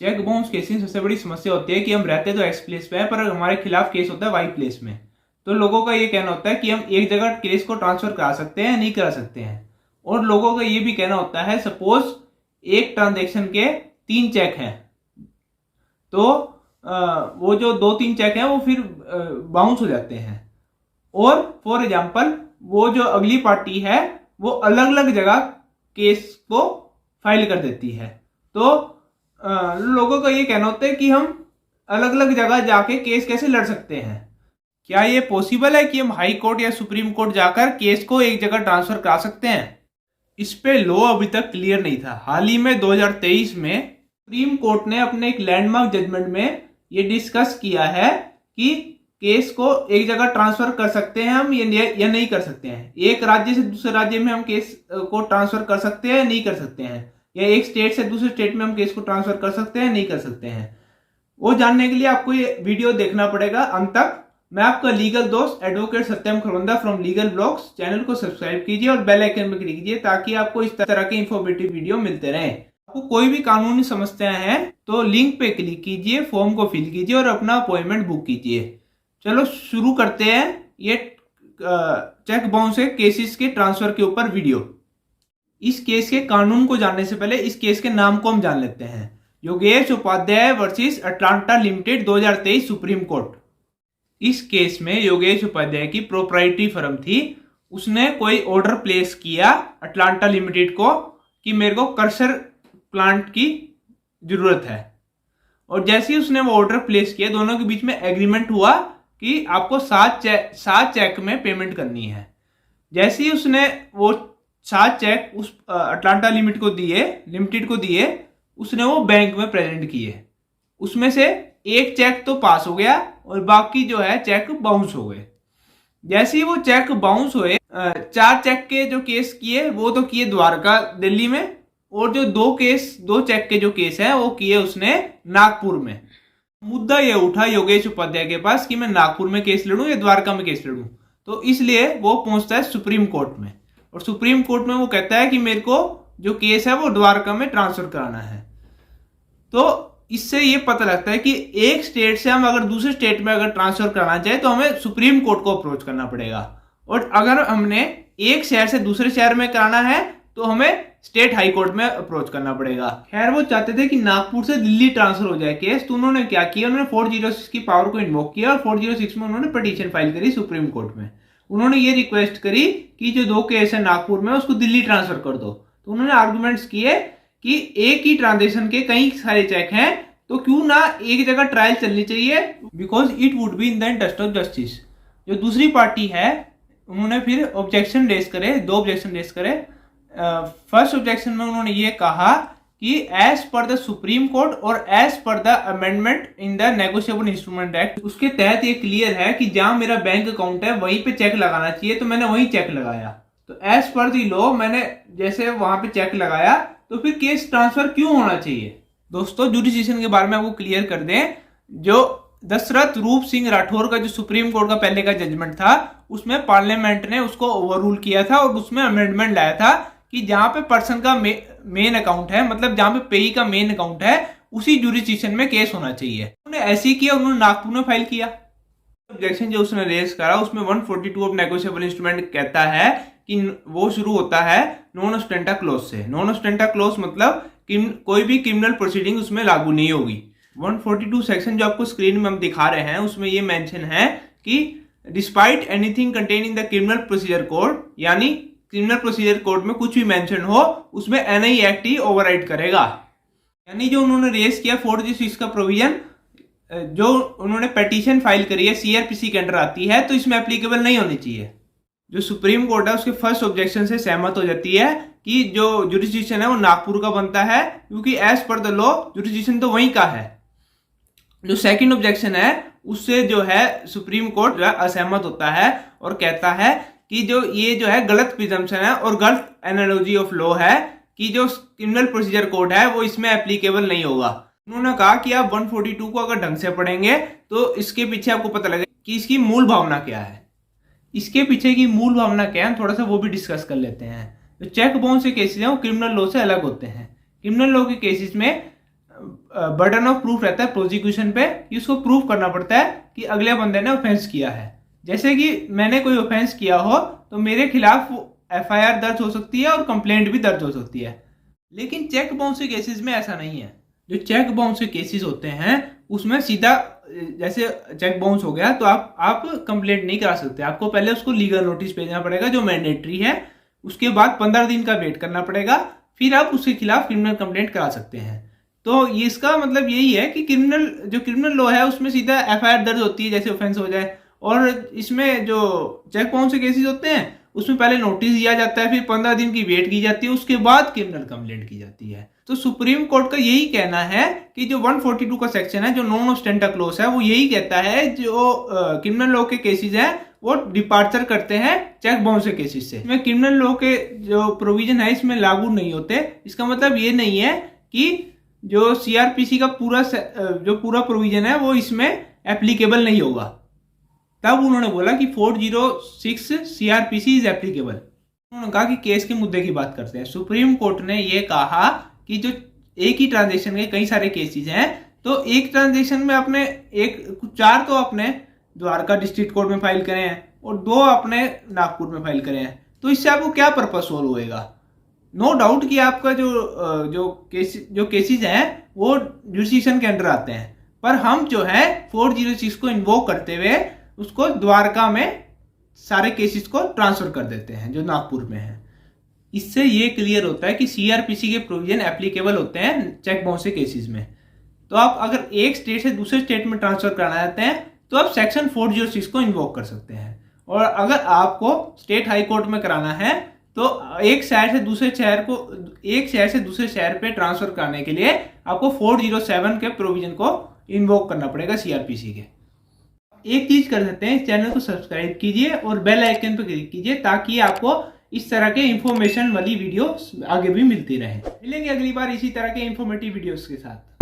Cheque bounce case की सबसे बड़ी समस्या होती है कि हम रहते तो एक्स प्लेस पे है पर हमारे खिलाफ केस होता है वाई प्लेस में। तो लोगों का ये कहना होता है कि हम एक जगह केस को ट्रांसफर करा सकते हैं, नहीं करा सकते हैं। और लोगों का ये भी कहना होता है सपोज एक ट्रांजेक्शन के 3 चेक हैं तो वो जो 2-3 चेक हैं वो फिर बाउंस हो जाते हैं। और फॉर एग्जांपल वो जो अगली पार्टी है वो अलग अलग जगह केस को फाइल कर देती है। तो लोगों का ये कहना होता है कि हम अलग अलग जगह जाके केस कैसे लड़ सकते हैं। क्या ये पॉसिबल है कि हम हाई कोर्ट या सुप्रीम कोर्ट जाकर केस को एक जगह ट्रांसफर करा सकते हैं? इस पे लॉ अभी तक क्लियर नहीं था। हाल ही में 2023 में सुप्रीम कोर्ट ने अपने एक लैंडमार्क जजमेंट में ये डिस्कस किया है कि केस को एक जगह ट्रांसफर कर सकते हैं हम या नहीं कर सकते हैं। एक राज्य से दूसरे राज्य में हम केस को ट्रांसफर कर सकते हैं, नहीं कर सकते हैं, या एक स्टेट से दूसरे स्टेट में हम केस को ट्रांसफर कर सकते हैं, नहीं कर सकते हैं। वो जानने के लिए आपको ये वीडियो देखना पड़ेगा अंत तक। मैं आपका लीगल दोस्त advocate Satyam Kharwanda from legal blogs. Channel को सब्सक्राइब कीजिए और बेल आइकन में क्लिक कीजिए ताकि आपको इस तरह के इंफॉर्मेटिव वीडियो मिलते रहें। आपको कोई भी कानूनी समस्याएं हैं तो लिंक पे क्लिक कीजिए, फॉर्म को फिल कीजिए और अपना अपॉइंटमेंट बुक कीजिए। चलो शुरू करते हैं ये चेक बाउंस के केसेस के ट्रांसफर के ऊपर वीडियो। इस केस के कानून को जानने से पहले इस केस के नाम को हम जान लेते हैं। Yogesh Upadhyay versus Atlanta limited 2023 supreme court. इस केस में योगेश उपाध्याय की प्रोप्राइटरी फर्म थी। उसने कोई ऑर्डर प्लेस किया अटलांटा लिमिटेड को कि मेरे को कर्सर प्लांट की जरूरत है। और जैसे ही उसने वो ऑर्डर प्लेस किया दोनों के बीच में एग्रीमेंट हुआ कि आपको 7 चेक में पेमेंट करनी है। जैसे ही उसने वो 7 चेक उस अटलांटा लिमिटेड को दिए उसने वो बैंक में प्रेजेंट किए। उसमें से एक चेक तो पास हो गया और बाकी जो है चेक बाउंस हो गए। जैसे ही वो चेक बाउंस हुए 4 चेक के जो केस किए वो तो किए द्वारका दिल्ली में, और जो 2 चेक के जो केस है वो किए उसने नागपुर में। मुद्दा ये उठा योगेश उपाध्याय के पास कि मैं नागपुर में केस लड़ूं या द्वारका में केस लड़ूं। तो इसलिए वो पहुंचता है सुप्रीम कोर्ट में, और सुप्रीम कोर्ट में वो कहता है कि मेरे को जो केस है वो द्वारका में ट्रांसफर कराना है। तो इससे ये पता लगता है कि एक स्टेट से हम अगर दूसरे स्टेट में अगर ट्रांसफर कराना चाहे तो हमें सुप्रीम कोर्ट को अप्रोच करना पड़ेगा, और अगर हमने एक शहर से दूसरे शहर में कराना है तो हमें स्टेट हाई कोर्ट में अप्रोच करना पड़ेगा। खैर वो चाहते थे कि नागपुर से दिल्ली ट्रांसफर हो जाए केस, तो उन्होंने क्या किया, उन्होंने 406 की पावर को इन्वोक किया और 406 में उन्होंने पिटीशन फाइल करी सुप्रीम कोर्ट में। उन्होंने ये रिक्वेस्ट करी कि जो 2 केस है नागपुर में उसको दिल्ली ट्रांसफर कर दो। तो उन्होंने आर्गूमेंट्स किए कि एक ही ट्रांजेक्शन के कई सारे चेक हैं तो क्यों ना एक जगह ट्रायल चलनी चाहिए, because it would be in the interest of justice. जो दूसरी पार्टी है उन्होंने फिर ऑब्जेक्शन रेज करे, 2 ऑब्जेक्शन रेज करे। फर्स्ट ऑब्जेक्शन में उन्होंने ये कहा कि as per the Supreme Court और as per the amendment in the negotiable instrument act, उसके तहत ये क्लियर है कि जहां मेरा बैंक अकाउंट है वहीं पे चेक लगाना चाहिए, तो मैंने वहीं चेक लगाया। तो एज पर द लॉ मैंने जैसे वहां पे चेक लगाया तो फिर केस ट्रांसफर क्यों होना चाहिए। दोस्तों जुडिसिशन के बारे में आपको क्लियर कर दें, जो दशरथ रूप सिंह राठौर का जो सुप्रीम कोर्ट का पहले का जजमेंट था उसमें पार्लियामेंट ने उसको ओवररूल किया था और उसमें अमेंडमेंट लाया था कि जहां पे पर्सन का मेन अकाउंट है, मतलब जहां पे पेई का मेन अकाउंट है उसी जुडिसिशन में केस होना चाहिए। उन्होंने ऐसे ही किया, उन्होंने नागपुर में फाइल किया। ऑब्जेक्शन जो उसने रेज करा उसमें 142 ऑफ नेगोशिएबल इंस्ट्रूमेंट कहता है कि वो शुरू होता है नॉन ऑस्टेंटा क्लॉज से। नॉन ऑस्टेंटा क्लॉज मतलब कोई भी क्रिमिनल प्रोसीडिंग उसमें लागू नहीं होगी। 142 सेक्शन जो आपको स्क्रीन में हम दिखा रहे हैं उसमें ये मेंशन है कि despite anything contain in the criminal procedure code, यानी क्रिमिनल प्रोसीजर कोड में कुछ भी मेंशन हो उसमें एनआई एक्ट ही ओवरराइड करेगा। यानी जो उन्होंने रेस किया 406 का प्रोविजन जो उन्होंने पिटीशन फाइल करी है सीआरपीसी के अंडर आती है, तो इसमें एप्लीकेबल नहीं होनी चाहिए। जो सुप्रीम कोर्ट है उसके फर्स्ट ऑब्जेक्शन से सहमत हो जाती है कि जो जुरिस्डिक्शन है वो नागपुर का बनता है, क्योंकि as per the law jurisdiction तो वहीं का है। जो सेकंड ऑब्जेक्शन है उससे जो है सुप्रीम कोर्ट जो है असहमत होता है और कहता है कि जो ये जो है गलत प्रिजम्पशन है और गलत एनालॉजी ऑफ लॉ है कि जो क्रिमिनल प्रोसीजर कोड है वो इसमें एप्लीकेबल नहीं होगा। उन्होंने कहा कि आप 142 को अगर ढंग से पढ़ेंगे तो इसके पीछे आपको पता लगेगा कि इसकी मूल भावना क्या है। इसके पीछे की मूल भावना क्या है थोड़ा सा वो भी डिस्कस कर लेते हैं। जो चेक बाउंस के केसेस हैं वो क्रिमिनल लॉ से अलग होते हैं। क्रिमिनल लॉ के केसेस में बर्डन ऑफ प्रूफ रहता है प्रोसिक्यूशन पे कि उसको प्रूफ करना पड़ता है कि अगले बंदे ने ऑफेंस किया है। जैसे कि मैंने कोई ऑफेंस किया हो तो मेरे खिलाफ एफआईआर दर्ज हो सकती है और कंप्लेंट भी दर्ज हो सकती है। लेकिन चेक बाउंस के केसेस में ऐसा नहीं है। जो चेक बाउंस के केसेस होते हैं उसमें सीधा जैसे चेक बाउंस हो गया तो आप कंप्लेंट नहीं करा सकते। आपको पहले उसको लीगल नोटिस भेजना पड़ेगा जो मैंडेटरी है। उसके बाद 15 दिन का वेट करना पड़ेगा, फिर आप उसके खिलाफ क्रिमिनल कंप्लेंट करा सकते हैं। तो ये इसका मतलब यही है कि क्रिमिनल लॉ है उसमें सीधा एफआईआर दर्ज होती है जैसे ऑफेंस हो जाए, और इसमें जो चेक बाउंस के केसेस होते हैं उसमें पहले नोटिस दिया जाता है, फिर 15 दिन की वेट की जाती है, उसके बाद क्रिमिनल कंप्लेंट की जाती है। तो सुप्रीम कोर्ट का यही कहना है कि जो 142 का सेक्शन है जो नॉन ऑस्टेंटा क्लॉज है वो यही कहता है जो क्रिमिनल लॉ के केसेस हैं वो डिपार्चर करते हैं चेक बाउंस के केसेस से। इसमें क्रिमिनल लॉ के जो प्रोविजन है इसमें लागू नहीं होते। इसका मतलब ये नहीं है कि जो सीआरपीसी का पूरा प्रोविजन है वो इसमें एप्लीकेबल नहीं होगा। तब उन्होंने बोला कि 406 सीआरपीसी इज एप्लीकेबल। उन्होंने कहा कि केस के मुद्दे की बात करते हैं। सुप्रीम कोर्ट ने ये कहा कि जो एक ही ट्रांजैक्शन के कई सारे केसेस हैं तो एक ट्रांजैक्शन में आपने 4 तो अपने द्वारका डिस्ट्रिक्ट कोर्ट में फाइल करे हैं और 2 अपने नागपुर में फाइल करे हैं, तो इससे आपको क्या पर्पस सोल्व होएगा। नो डाउट कि आपका जो केसेस हैं वो जुरिडिक्शन के अंडर आते हैं, पर हम जो है 406 को इन्वोक करते हुए उसको द्वारका में सारे केसेस को ट्रांसफर कर देते हैं जो नागपुर में है। इससे ये क्लियर होता है कि सीआरपीसी के प्रोविजन एप्लीकेबल होते हैं चेक बाउंस के केसेस में। तो आप अगर एक स्टेट से दूसरे स्टेट में ट्रांसफर कराना चाहते हैं तो आप सेक्शन 406 को इन्वोक कर सकते हैं, और अगर आपको स्टेट हाई कोर्ट में कराना है तो एक शहर से दूसरे शहर पे ट्रांसफर कराने के लिए आपको 407 के प्रोविजन को इन्वोक करना पड़ेगा सीआरपीसी के। एक चीज कर सकते हैं, इस चैनल को सब्सक्राइब कीजिए और बेल आइकन पर क्लिक कीजिए ताकि आपको इस तरह के इंफॉर्मेशन वाली वीडियो आगे भी मिलती रहे। मिलेंगे अगली बार इसी तरह के इंफॉर्मेटिव वीडियोस के साथ।